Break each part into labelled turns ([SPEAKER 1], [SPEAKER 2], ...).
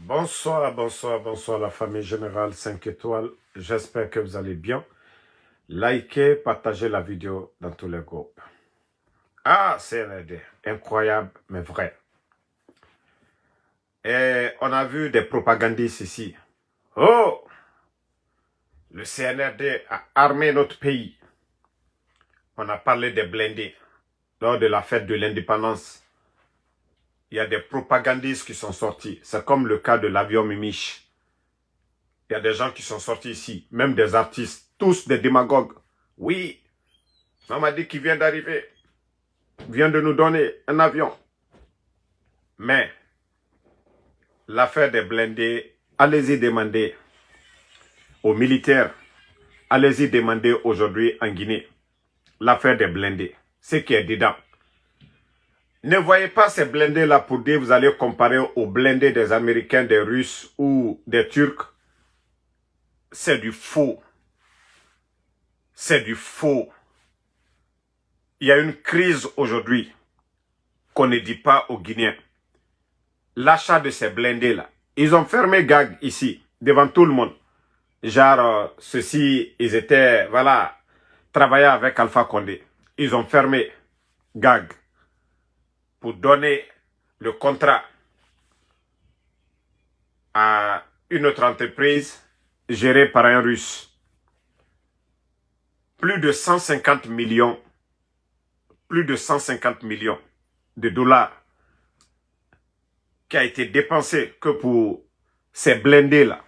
[SPEAKER 1] Bonsoir, bonsoir, bonsoir la famille générale 5 étoiles. J'espère que vous allez bien. Likez, partagez la vidéo dans tous les groupes. Ah, CNRD, incroyable, mais vrai. Et on a vu des propagandistes ici. Oh, le CNRD a armé notre pays. On a parlé des blindés lors de la fête de l'indépendance. Il y a des propagandistes qui sont sortis. C'est comme le cas de l'avion Mimiche. Il y a des gens qui sont sortis ici, même des artistes, tous des démagogues. Oui, Mamadi qui vient d'arriver, vient de nous donner un avion. Mais l'affaire des blindés, allez-y demander aux militaires, allez-y demander aujourd'hui en Guinée, l'affaire des blindés, ce qui est dedans. Ne voyez pas ces blindés-là pour dire vous allez comparer aux blindés des Américains, des Russes ou des Turcs. C'est du faux. C'est du faux. Il y a une crise aujourd'hui qu'on ne dit pas aux Guinéens. L'achat de ces blindés-là. Ils ont fermé Gag ici, devant tout le monde. Genre, ceux-ci, ils étaient, voilà, travaillaient avec Alpha Condé. Ils ont fermé Gag pour donner le contrat à une autre entreprise gérée par un Russe. Plus de 150 millions de dollars qui a été dépensé que pour ces blindés-là.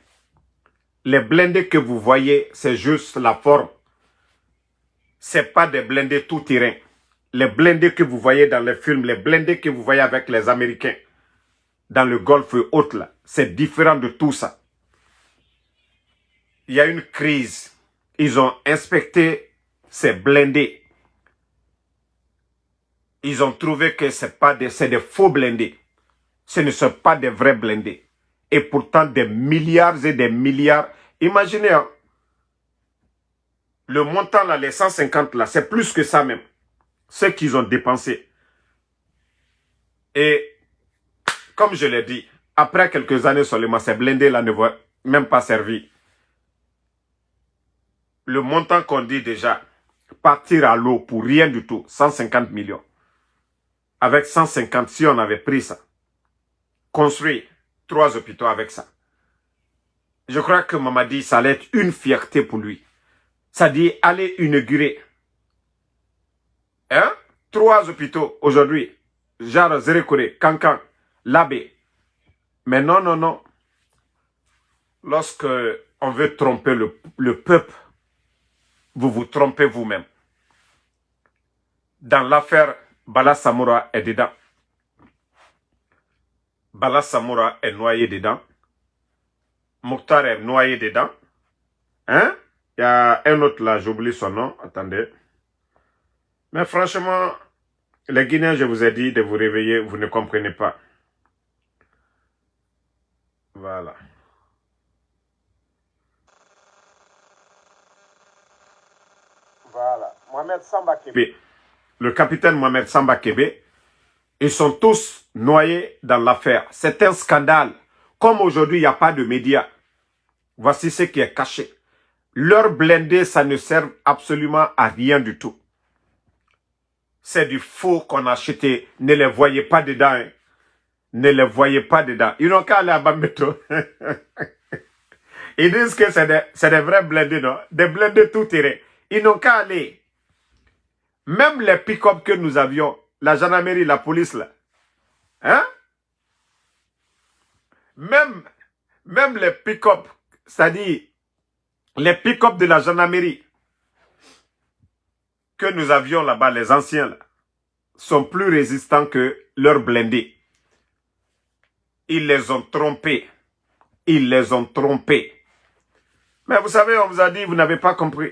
[SPEAKER 1] Les blindés que vous voyez, c'est juste la forme. Ce n'est pas des blindés tout-terrain. Les blindés que vous voyez dans les films, les blindés que vous voyez avec les Américains dans le Golfe et autres, là, c'est différent de tout ça. Il y a une crise. Ils ont inspecté ces blindés. Ils ont trouvé que c'est des faux blindés. Ce ne sont pas des vrais blindés. Et pourtant, des milliards et des milliards. Imaginez, hein, le montant là, les 150 là, c'est plus que ça même. Ce qu'ils ont dépensé. Et comme je l'ai dit, après quelques années seulement, ces blindés là ne vont même pas servir. Le montant qu'on dit déjà, partir à l'eau pour rien du tout, 150 millions. Avec 150, si on avait pris ça, construit 3 hôpitaux avec ça. Je crois que Mamadi, ça allait être une fierté pour lui. Ça dit aller inaugurer 3 hôpitaux aujourd'hui. Genre Zérekore, Kankan, Labé. Mais non, non, non. Lorsque on veut tromper le peuple, vous vous trompez vous-même. Dans l'affaire, Bala Samoura est dedans. Bala Samoura est noyé dedans. Mokhtar est noyé dedans. Hein? Il y a un autre là, j'oublie son nom. Attendez. Mais franchement, les Guinéens, je vous ai dit de vous réveiller, vous ne comprenez pas. Voilà. Voilà. Mohamed Samba Kébé. Le capitaine Mohamed Samba Kébé, ils sont tous noyés dans l'affaire. C'est un scandale. Comme aujourd'hui, il n'y a pas de médias. Voici ce qui est caché. Leurs blindés, ça ne sert absolument à rien du tout. C'est du faux qu'on a acheté. Ne les voyez pas dedans. Hein. Ne les voyez pas dedans. Ils n'ont qu'à aller à Bambeto. Ils disent que c'est des vrais blindés, non? Des blindés tout terrain. Ils n'ont qu'à aller. Même les pick-up que nous avions, la gendarmerie, la police, là. Hein? Même les pick-up, c'est-à-dire les pick-up de la gendarmerie que nous avions là-bas, les anciens, là, sont plus résistants que leurs blindés. Ils les ont trompés. Ils les ont trompés. Mais vous savez, on vous a dit, vous n'avez pas compris.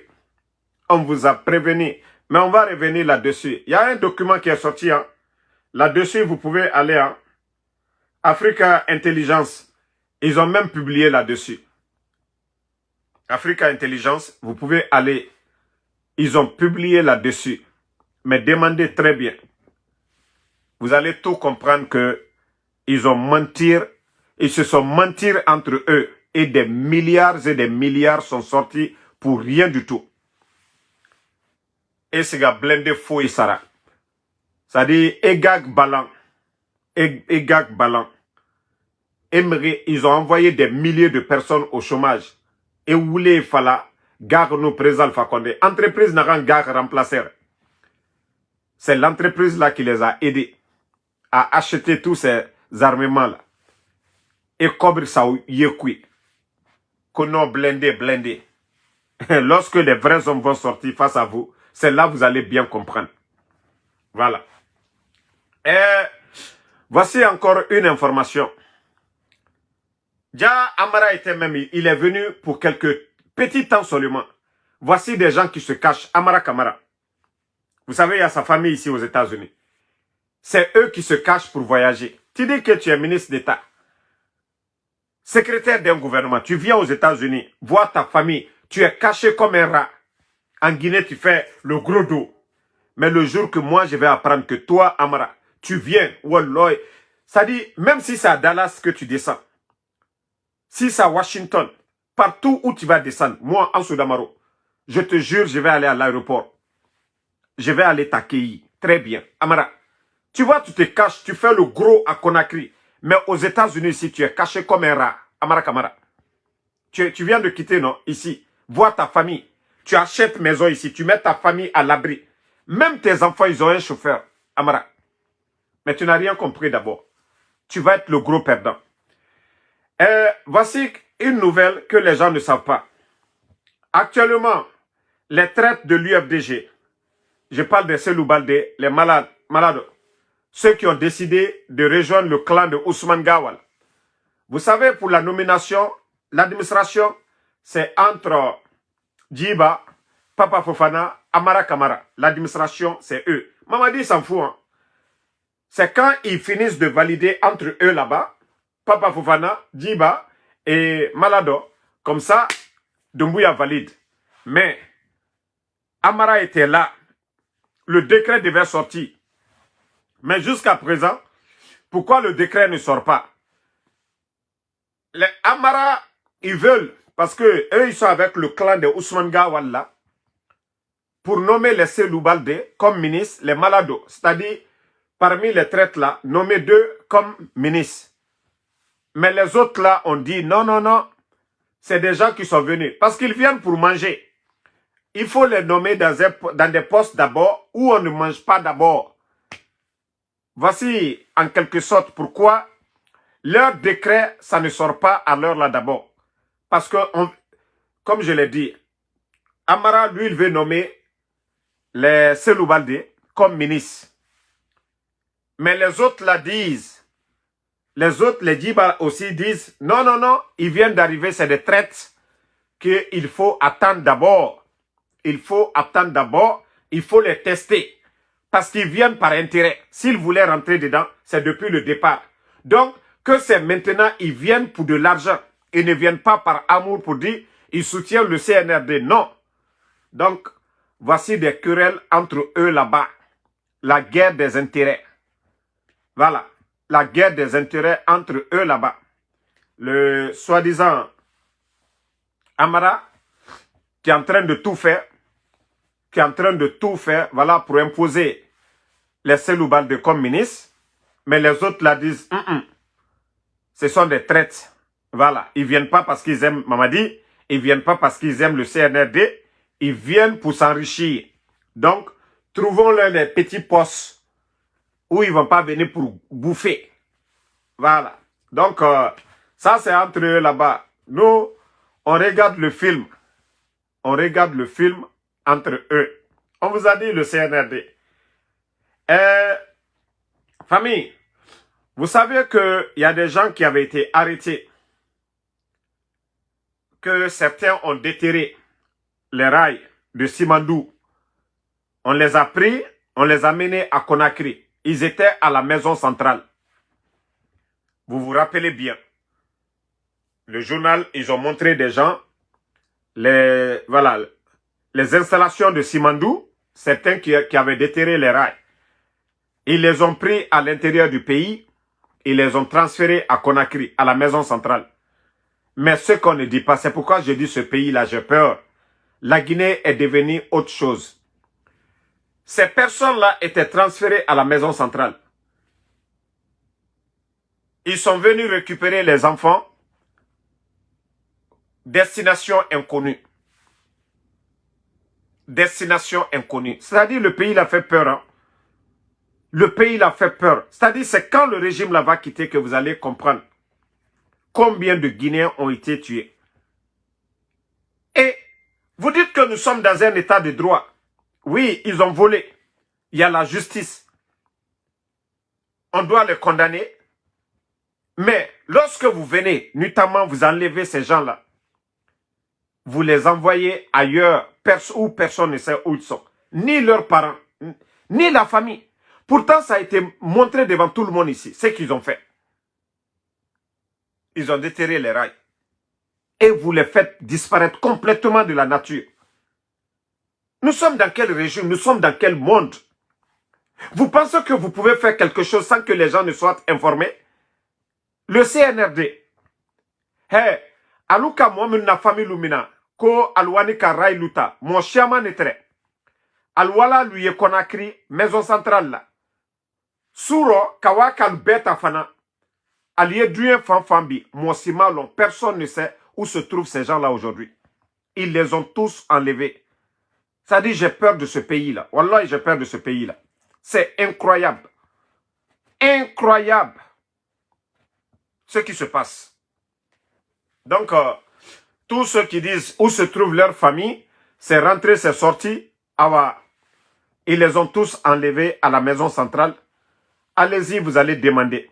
[SPEAKER 1] On vous a prévenu. Mais on va revenir là-dessus. Il y a un document qui est sorti. Hein. Là-dessus, vous pouvez aller. Hein. Africa Intelligence. Ils ont même publié là-dessus. Africa Intelligence, vous pouvez aller. Ils ont publié là-dessus. Mais demandez très bien. Vous allez tout comprendre que ils ont menti Ils se sont mentis entre eux et des milliards sont sortis pour rien du tout. Et c'est blindé faux et Sarah. C'est-à-dire, Egag Balan. Egag Balan. Emery, ils ont envoyé des milliers de personnes au chômage. Et Oulé Fala, gare nos président Alpha Condé. Entreprise n'a rien gare remplacer. C'est l'entreprise là qui les a aidés à acheter tous ces armements là. Et Kobre Saou Yekui. Kono blindé. Lorsque les vrais hommes vont sortir face à vous, c'est là que vous allez bien comprendre. Voilà. Et voici encore une information. Déjà, Amara était même, il est venu pour quelques petits temps seulement. Voici des gens qui se cachent. Amara Kamara. Vous savez, il y a sa famille ici aux États-Unis. C'est eux qui se cachent pour voyager. Tu dis que tu es ministre d'État, secrétaire d'un gouvernement. Tu viens aux États-Unis, voir ta famille. Tu es caché comme un rat. En Guinée, tu fais le gros dos. Mais le jour que moi, je vais apprendre que toi, Amara, tu viens, Wallah, ça dit, même si c'est à Dallas que tu descends, si c'est à Washington, partout où tu vas descendre, moi, en Soudamaro, je te jure, je vais aller à l'aéroport. Je vais aller t'accueillir. Très bien. Amara, tu vois, tu te caches, tu fais le gros à Conakry. Mais aux États-Unis, si tu es caché comme un rat, Amara Kamara, tu viens de quitter, non, ici, vois ta famille. Tu achètes maison ici, tu mets ta famille à l'abri. Même tes enfants, ils ont un chauffeur, Amara. Mais tu n'as rien compris d'abord. Tu vas être le gros perdant. Voici une nouvelle que les gens ne savent pas. Actuellement, les traites de l'UFDG, je parle des Selou Baldé, les malades, ceux qui ont décidé de rejoindre le clan de Ousmane Gawal. Vous savez, pour la nomination, l'administration, c'est entre Djiba, Papa Fofana, Amara Kamara. L'administration, c'est eux. Mamadi s'en fout. Hein. C'est quand ils finissent de valider entre eux là-bas, Papa Fofana, Djiba et Malado. Comme ça, Doumbouya valide. Mais Amara était là. Le décret devait sortir. Mais jusqu'à présent, pourquoi le décret ne sort pas? Les Amara, ils veulent, parce que eux, ils sont avec le clan de Ousmane Gawal là, pour nommer les Selou Baldé comme ministre, les Malado, c'est-à-dire parmi les traites là, nommer 2 comme ministres. Mais les autres là ont dit non, c'est des gens qui sont venus, parce qu'ils viennent pour manger. Il faut les nommer dans des postes d'abord où on ne mange pas d'abord. Voici en quelque sorte pourquoi leur décret, ça ne sort pas à l'heure là d'abord. Parce que, comme je l'ai dit, Amara, lui, il veut nommer les Selou Baldé comme ministre. Mais les autres là disent, les autres, les Djiba aussi disent, non, ils viennent d'arriver, c'est des traites qu'il faut attendre d'abord. Il faut attendre d'abord, il faut les tester. Parce qu'ils viennent par intérêt. S'ils voulaient rentrer dedans, c'est depuis le départ. Donc, que c'est maintenant, ils viennent pour de l'argent. Ils ne viennent pas par amour pour dire, ils soutiennent le CNRD. Non. Donc, voici des querelles entre eux là-bas. La guerre des intérêts. Voilà. La guerre des intérêts entre eux là-bas. Le soi-disant Amara, qui est en train de tout faire, voilà, pour imposer les Selou Baldé comme ministre, mais les autres là disent, ce sont des traites. Voilà, ils viennent pas parce qu'ils aiment Mamadi, ils viennent pas parce qu'ils aiment le CNRD, ils viennent pour s'enrichir. Donc, trouvons-leur des petits postes où ils vont pas venir pour bouffer. Voilà. Donc, ça c'est entre eux là-bas. Nous, on regarde le film. On regarde le film entre eux. On vous a dit le CNRD. Famille, vous savez qu'il y a des gens qui avaient été arrêtés, que certains ont déterré les rails de Simandou. On les a pris, on les a menés à Conakry. Ils étaient à la maison centrale. Vous vous rappelez bien. Le journal, ils ont montré des gens, les installations de Simandou, certains qui avaient déterré les rails. Ils les ont pris à l'intérieur du pays. ils les ont transférés à Conakry, à la maison centrale. Mais ce qu'on ne dit pas, c'est pourquoi je dis ce pays-là, j'ai peur. La Guinée est devenue autre chose. Ces personnes-là étaient transférées à la maison centrale. Ils sont venus récupérer les enfants. Destination inconnue. Destination inconnue. C'est-à-dire le pays l'a fait peur. Hein? Le pays l'a fait peur. C'est-à-dire c'est quand le régime là va quitter que vous allez comprendre combien de Guinéens ont été tués. Et vous dites que nous sommes dans un état de droit. Oui, ils ont volé. Il y a la justice. On doit les condamner. Mais lorsque vous venez, notamment vous enlevez ces gens-là, vous les envoyez ailleurs où personne ne sait où ils sont. Ni leurs parents, ni la famille. Pourtant, ça a été montré devant tout le monde ici, ce qu'ils ont fait. Ils ont déterré les rails. Et vous les faites disparaître complètement de la nature. Nous sommes dans quel régime? Nous sommes dans quel monde? Vous pensez que vous pouvez faire quelque chose sans que les gens ne soient informés? Le CNRD. Hey, aluka mohamed na famille lumina ko alwani ka ray luta mon chairman etre alwala lui Conakry maison centrale là suro kawaka beta fana allié duyen fanfambi mon simalon personne ne sait où se trouvent ces gens là aujourd'hui. Ils les ont tous enlevés. Ça dit j'ai peur de ce pays là. Wallah, j'ai peur de ce pays là. C'est incroyable. Incroyable ce qui se passe. Donc tous ceux qui disent où se trouve leur famille, c'est rentré, c'est sorti. Awa, ils les ont tous enlevés à la maison centrale. Allez-y, vous allez demander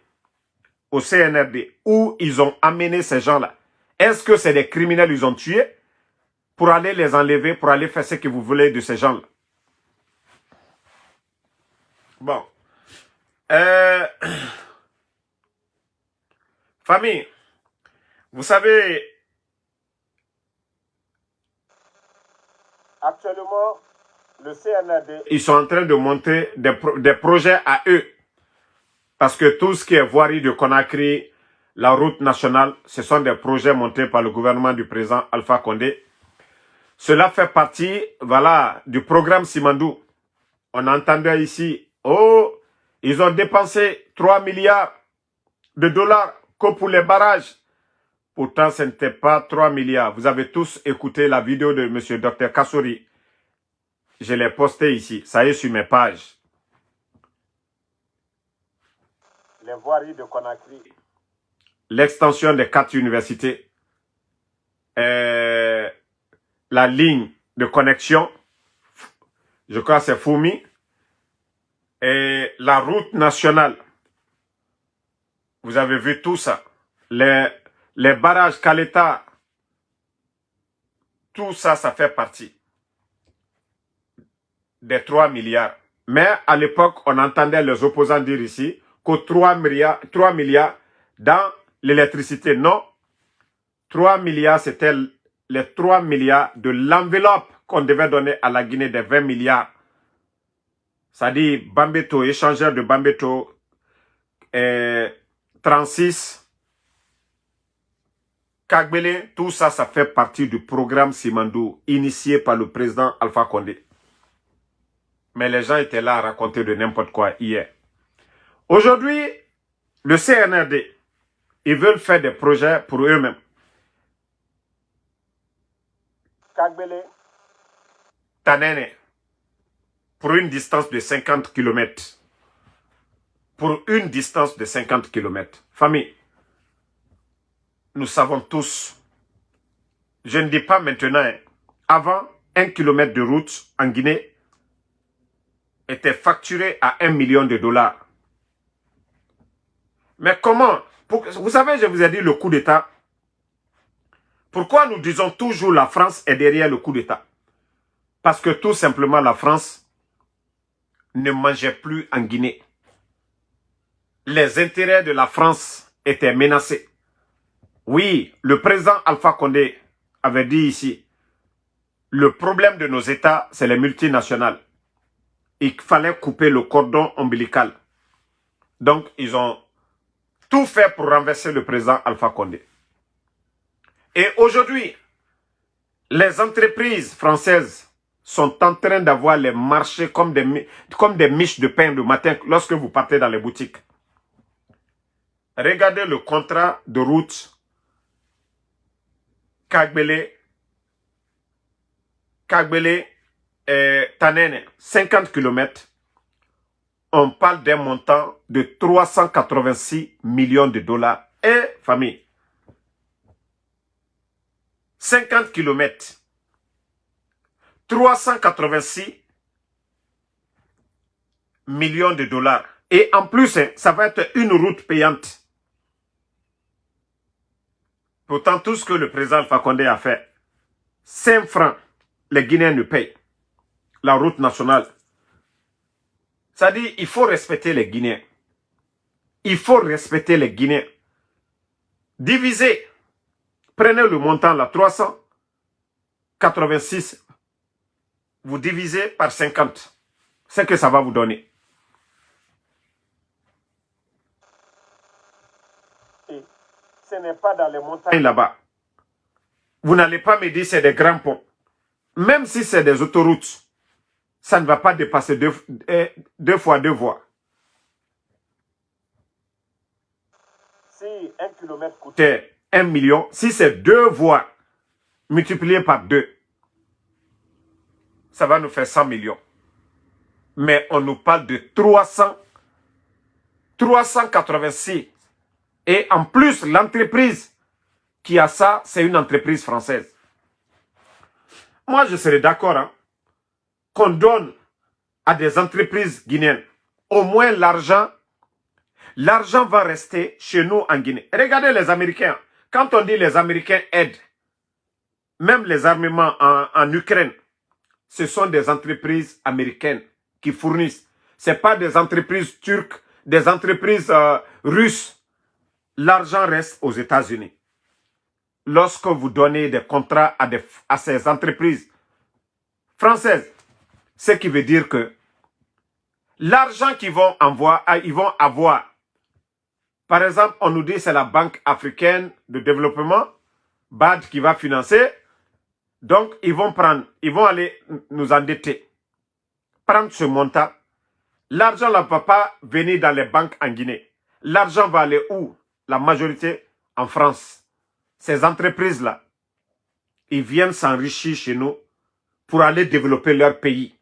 [SPEAKER 1] au CNRD où ils ont amené ces gens-là. Est-ce que c'est des criminels qu'ils ont tués pour aller les enlever, pour aller faire ce que vous voulez de ces gens-là? Bon. Famille, vous savez, actuellement, le CNRD, ils sont en train de monter des projets à eux. Parce que tout ce qui est voirie de Conakry, la route nationale, ce sont des projets montés par le gouvernement du président Alpha Condé. Cela fait partie, voilà, du programme Simandou. On entendait ici, oh, ils ont dépensé 3 milliards de dollars que pour les barrages. Pourtant, ce n'était pas 3 milliards. Vous avez tous écouté la vidéo de M. Dr Kassouri. Je l'ai posté ici. Ça y est sur mes pages. Les voiries de Conakry. L'extension des 4 universités. La ligne de connexion. Je crois que c'est Foumi. Et la route nationale. Vous avez vu tout ça. Les barrages Kaleta. Tout ça, ça fait partie des 3 milliards. Mais à l'époque, on entendait les opposants dire ici que 3 milliards dans l'électricité. Non. 3 milliards, c'était les 3 milliards de l'enveloppe qu'on devait donner à la Guinée des 20 milliards. Ça dit Bambeto, échangeur de Bambeto, 36, Kagbele, tout ça, ça fait partie du programme Simandou initié par le président Alpha Condé. Mais les gens étaient là à raconter de n'importe quoi hier. Aujourd'hui, le CNRD, ils veulent faire des projets pour eux-mêmes. Kagbele, Tanene, pour une distance de 50 km. Pour une distance de 50 km. Famille, nous savons tous, je ne dis pas maintenant, hein, avant, 1 km de route en Guinée était facturé à 1 million de dollars. Mais comment? Vous savez, je vous ai dit le coup d'État. Pourquoi nous disons toujours la France est derrière le coup d'État? Parce que tout simplement la France ne mangeait plus en Guinée. Les intérêts de la France étaient menacés. Oui, le président Alpha Condé avait dit ici, le problème de nos États, c'est les multinationales. Il fallait couper le cordon ombilical. Donc, ils ont tout fait pour renverser le président Alpha Condé. Et aujourd'hui, les entreprises françaises sont en train d'avoir les marchés comme des miches de pain le matin lorsque vous partez dans les boutiques. Regardez le contrat de route Kagbele, Tanene, 50 km. On parle d'un montant de 386 millions de dollars. Et famille, 50 km, 386 millions de dollars. Et en plus, ça va être une route payante. Pourtant, tout ce que le président Alpha Condé a fait, 5 francs, les Guinéens ne payent. La route nationale. Ça dit, il faut respecter les Guinéens. Il faut respecter les Guinéens. Divisez. Prenez le montant là, 386. Vous divisez par 50. C'est que ça va vous donner. Et ce n'est pas dans les montagnes là-bas. Vous n'allez pas me dire c'est des grands ponts. Même si c'est des autoroutes, ça ne va pas dépasser deux fois 2 voies. Si 1 kilomètre coûtait 1 million, si c'est 2 voies multipliées par 2, ça va nous faire 100 millions. Mais on nous parle de 386. Et en plus, l'entreprise qui a ça, c'est une entreprise française. Moi, je serais d'accord qu'on donne à des entreprises guinéennes au moins l'argent. L'argent va rester chez nous en Guinée. Regardez les Américains. Quand on dit les Américains aident, même les armements en Ukraine, ce sont des entreprises américaines qui fournissent. Ce n'est pas des entreprises turques, des entreprises russes. L'argent reste aux États-Unis. Lorsque vous donnez des contrats à ces entreprises françaises, ce qui veut dire que l'argent qu'ils vont avoir, par exemple, on nous dit que c'est la Banque africaine de développement, BAD, qui va financer. Donc, ils vont aller nous endetter. Prendre ce montant. L'argent ne va pas venir dans les banques en Guinée. L'argent va aller où? La majorité en France. Ces entreprises-là, ils viennent s'enrichir chez nous pour aller développer leur pays.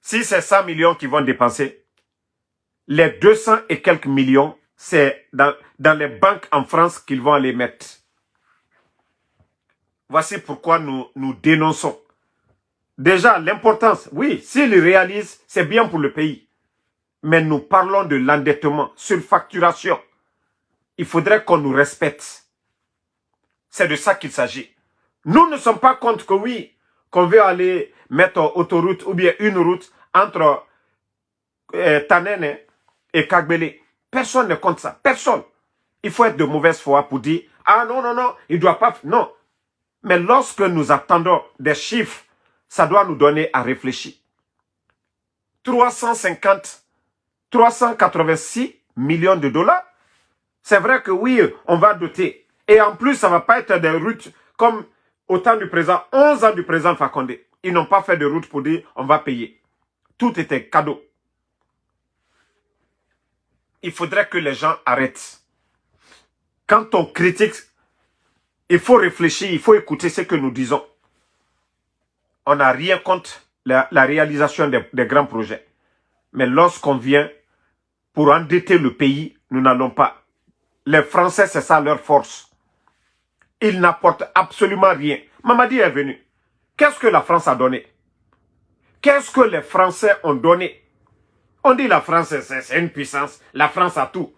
[SPEAKER 1] Si c'est 100 millions qu'ils vont dépenser, les 200 et quelques millions, c'est dans les banques en France qu'ils vont aller mettre. Voici pourquoi nous dénonçons. Déjà, l'importance, oui, s'ils réalisent, c'est bien pour le pays. Mais nous parlons de l'endettement, surfacturation. Il faudrait qu'on nous respecte. C'est de ça qu'il s'agit. Nous ne sommes pas contre que oui, qu'on veut aller mettre autoroute ou bien une route entre Tanene et Kagbele. Personne ne compte ça. Personne. Il faut être de mauvaise foi pour dire, ah non, non, non, il ne doit pas... Non. Mais lorsque nous attendons des chiffres, ça doit nous donner à réfléchir. 386 millions de dollars. C'est vrai que oui, on va doter. Et en plus, ça ne va pas être des routes comme au temps du président, 11 ans du président Alpha Condé. Ils n'ont pas fait de route pour dire on va payer. Tout était cadeau. Il faudrait que les gens arrêtent. Quand on critique, il faut réfléchir, il faut écouter ce que nous disons. On n'a rien contre la réalisation des grands projets. Mais lorsqu'on vient pour endetter le pays, nous n'allons pas. Les Français, c'est ça leur force. Ils n'apportent absolument rien. Mamadi est venu. Qu'est-ce que la France a donné? Qu'est-ce que les Français ont donné? On dit la France, c'est une puissance. La France a tout.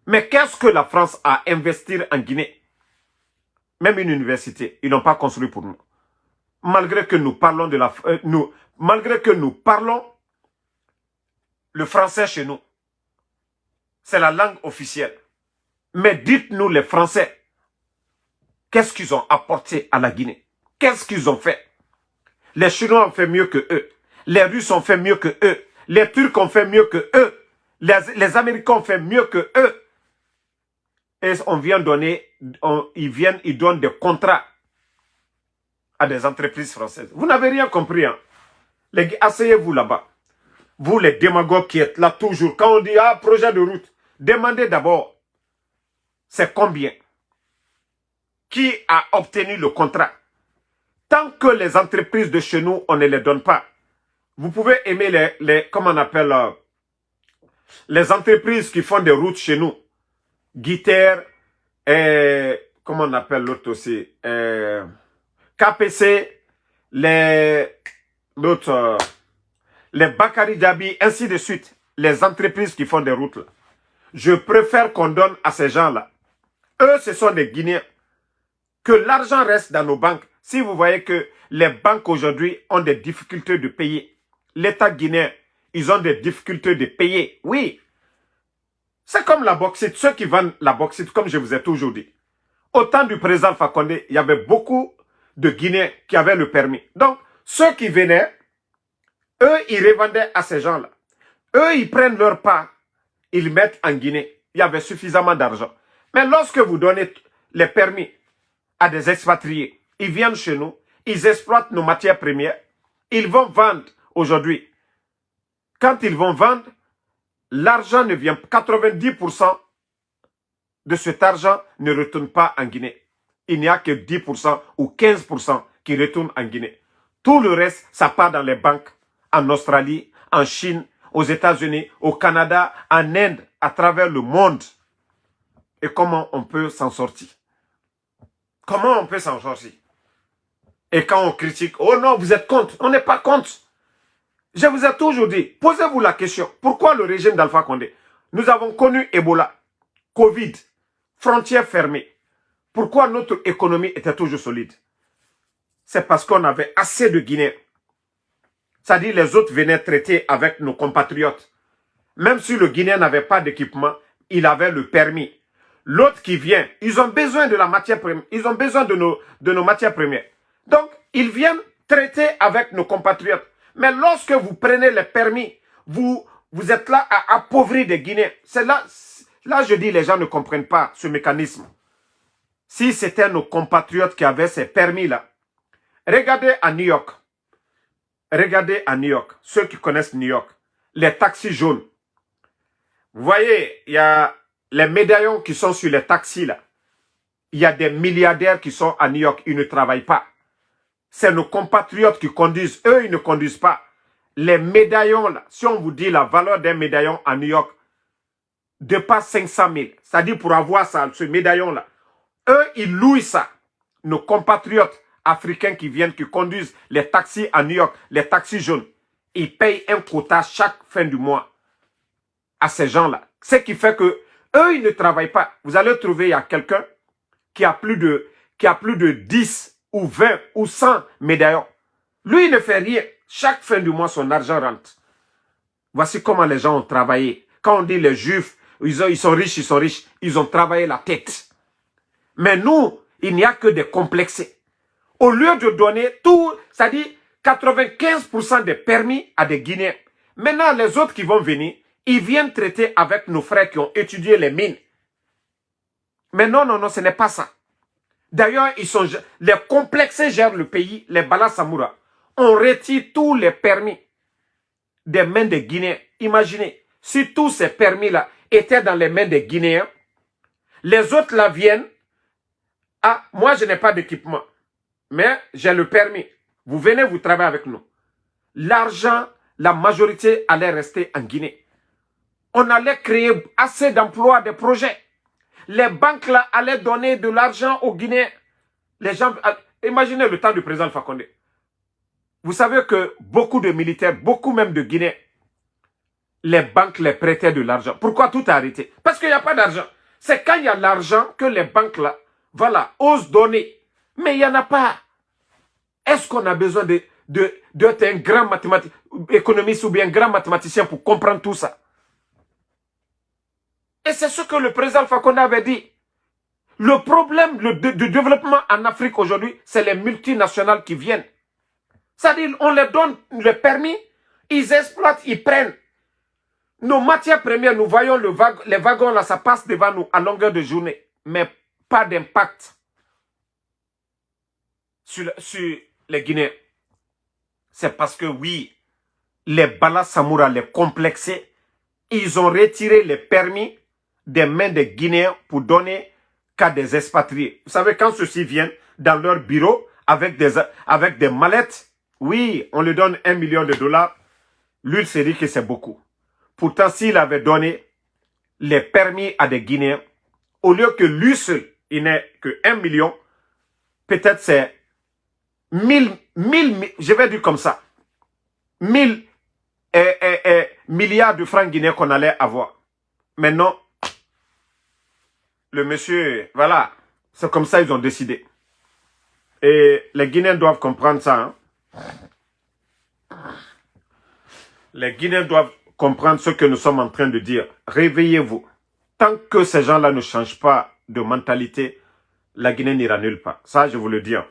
[SPEAKER 1] Mais qu'est-ce que la France a investi en Guinée? Même une université, ils n'ont pas construit pour nous. Malgré que nous parlons malgré que nous parlons le français chez nous. C'est la langue officielle. Mais dites-nous les Français, qu'est-ce qu'ils ont apporté à la Guinée? Qu'est-ce qu'ils ont fait? Les Chinois ont fait mieux que eux. Les Russes ont fait mieux que eux. Les Turcs ont fait mieux que eux. Les Américains ont fait mieux que eux. Et on vient donner, ils donnent des contrats à des entreprises françaises. Vous n'avez rien compris. Hein? Asseyez-vous là-bas. Vous, les démagogues qui êtes là toujours, quand on dit, ah, projet de route, demandez d'abord, c'est combien? Qui a obtenu le contrat? Tant que les entreprises de chez nous, on ne les donne pas. Vous pouvez aimer comment on appelle, les entreprises qui font des routes chez nous. Guiter, comment on appelle l'autre aussi, KPC, les Bakary Diaby, ainsi de suite. Les entreprises qui font des routes là. Je préfère qu'on donne à ces gens-là. Eux, ce sont des Guinéens. Que l'argent reste dans nos banques. Si vous voyez que les banques aujourd'hui ont des difficultés de payer, l'État guinéen, ils ont des difficultés de payer. Oui. C'est comme la bauxite. Ceux qui vendent la bauxite, comme je vous ai toujours dit. Au temps du président Alpha Condé, il y avait beaucoup de Guinéens qui avaient le permis. Donc, ceux qui venaient, eux, ils revendaient à ces gens-là. Eux, ils prennent leur part, ils mettent en Guinée. Il y avait suffisamment d'argent. Mais lorsque vous donnez les permis à des expatriés, ils viennent chez nous, ils exploitent nos matières premières, ils vont vendre aujourd'hui. Quand ils vont vendre, l'argent ne vient pas, 90% de cet argent ne retourne pas en Guinée. Il n'y a que 10% ou 15% qui retournent en Guinée. Tout le reste, ça part dans les banques, en Australie, en Chine, aux États-Unis, au Canada, en Inde, à travers le monde. Et comment on peut s'en sortir? Comment on peut s'en sortir? Et quand on critique, oh non, vous êtes contre. On n'est pas contre. Je vous ai toujours dit, posez-vous la question, pourquoi le régime d'Alpha Condé? Nous avons connu Ebola, Covid, frontières fermées. Pourquoi notre économie était toujours solide? C'est parce qu'on avait assez de Guinéens. C'est-à-dire les autres venaient traiter avec nos compatriotes. Même si le Guinéen n'avait pas d'équipement, il avait le permis. L'autre qui vient, ils ont besoin de la matière première, ils ont besoin de nos matières premières. Donc, ils viennent traiter avec nos compatriotes. Mais lorsque vous prenez les permis, vous êtes là à appauvrir des Guinéens. C'est là, je dis, les gens ne comprennent pas ce mécanisme. Si c'était nos compatriotes qui avaient ces permis-là, regardez à New York. Regardez à New York, ceux qui connaissent New York, les taxis jaunes. Vous voyez, il y a les médaillons qui sont sur les taxis là. Il y a des milliardaires qui sont à New York, ils ne travaillent pas. C'est nos compatriotes qui conduisent, eux ils ne conduisent pas. Les médaillons là, si on vous dit la valeur d'un médaillon à New York, dépasse 500 000. C'est-à-dire pour avoir ça, ce médaillon là, eux ils louent ça. Nos compatriotes africains qui viennent, qui conduisent les taxis à New York, les taxis jaunes, ils payent un quota chaque fin du mois à ces gens-là. Ce qui fait que eux, ils ne travaillent pas. Vous allez trouver, il y a quelqu'un qui a plus de 10 ou 20 ou 100 médaillons. Lui, il ne fait rien. Chaque fin du mois, son argent rentre. Voici comment les gens ont travaillé. Quand on dit les Juifs, ils sont riches, ils ont travaillé la tête. Mais nous, il n'y a que des complexés. Au lieu de donner tout, c'est-à-dire 95% des permis à des Guinéens. Maintenant, les autres qui vont venir, ils viennent traiter avec nos frères qui ont étudié les mines. Mais non, non, non, ce n'est pas ça. D'ailleurs, les complexés gèrent le pays, les Bala Samoura. On retire tous les permis des mains des Guinéens. Imaginez, si tous ces permis-là étaient dans les mains des Guinéens, les autres là viennent. Ah, moi je n'ai pas d'équipement. Mais j'ai le permis. Vous venez, vous travaillez avec nous. L'argent, la majorité allait rester en Guinée. On allait créer assez d'emplois, de projets. Les banques là allaient donner de l'argent aux Guinéens. Les gens, imaginez le temps du président Alpha Condé. Vous savez que beaucoup de militaires, beaucoup même de Guinéens, les banques les prêtaient de l'argent. Pourquoi tout a arrêté? Parce qu'il n'y a pas d'argent. C'est quand il y a l'argent que les banques là, voilà, osent donner. Mais il n'y en a pas. Est-ce qu'on a besoin d'être un grand économiste ou bien un grand mathématicien pour comprendre tout ça? Et c'est ce que le président Alpha Condé avait dit. Le problème du développement en Afrique aujourd'hui, c'est les multinationales qui viennent. C'est-à-dire, on leur donne le permis, ils exploitent, ils prennent. Nos matières premières, nous voyons les wagons là, ça passe devant nous à longueur de journée. Mais pas d'impact sur les Guinéens. C'est parce que oui, les Bala Samoura, les complexés, ils ont retiré les permis des mains des Guinéens pour donner qu'à des expatriés. Vous savez, quand ceux-ci viennent dans leur bureau avec des mallettes, oui, on lui donne 1 million de dollars. Lui, il se dit que c'est beaucoup. Pourtant, s'il avait donné les permis à des Guinéens, au lieu que lui seul, il n'ait que 1 million, peut-être c'est 1000, je vais dire comme ça, 1000 milliards de francs guinéens qu'on allait avoir. Maintenant, le monsieur, voilà, c'est comme ça ils ont décidé. Et les Guinéens doivent comprendre ça. Hein. Les Guinéens doivent comprendre ce que nous sommes en train de dire. Réveillez-vous. Tant que ces gens-là ne changent pas de mentalité, la Guinée n'ira nulle part. Ça, je vous le dis. Hein.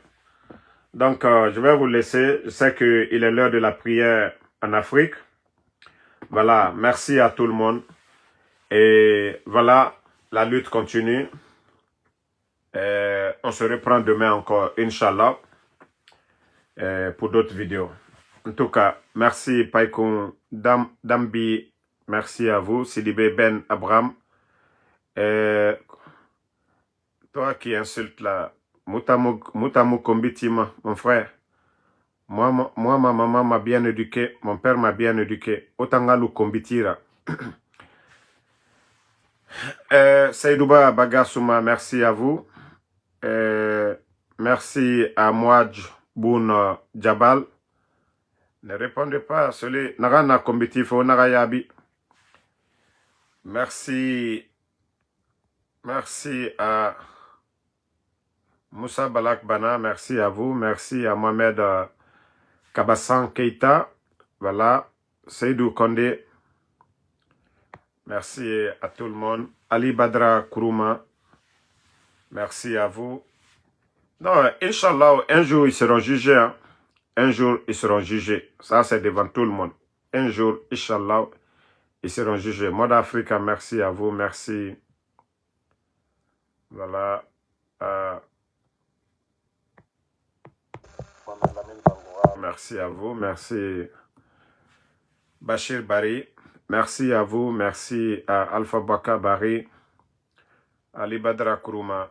[SPEAKER 1] Donc, je vais vous laisser. Je sais qu'il est l'heure de la prière en Afrique. Voilà, merci à tout le monde. Et voilà, la lutte continue. On se reprend demain encore, Inch'Allah, pour d'autres vidéos. En tout cas, merci Paikoun Dambi, merci à vous, Sidibé Ben Abraham. Toi qui insultes là, Moutamou Kombitima, mon frère. Moi, ma maman m'a bien éduqué, mon père m'a bien éduqué. Otangalu Kombitira. Seydouba Bagassouma, merci à vous. Merci à Mouadj Boun Djabal. Ne répondez pas à celui Narana Kombitifo Narayabi. Merci. Merci à Moussa Balak Bana, merci à vous. Merci à Mohamed Kabassan Keita. Voilà. Seydou Kondé. Merci à tout le monde. Ali Badra Kourouma. Merci à vous. Non, Inch'Allah, un jour ils seront jugés. Hein. Un jour ils seront jugés. Ça, c'est devant tout le monde. Un jour, Inch'Allah, ils seront jugés. Mode Africa, merci à vous. Merci. Voilà. Merci à vous. Merci. Bachir Bari. Merci à vous. Merci à Alpha Baka Bari. Ali Badra Kourouma.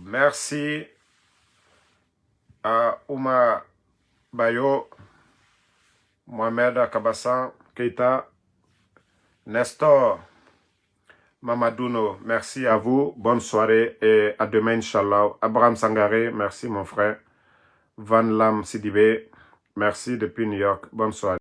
[SPEAKER 1] Merci à Ouma Bayo, Mohamed Kabassan Keita, Nestor Mamadouno, merci à vous, bonne soirée et à demain Inch'Allah. Abraham Sangaré, merci mon frère. Van Lam Sidibé, merci depuis New York, bonne soirée.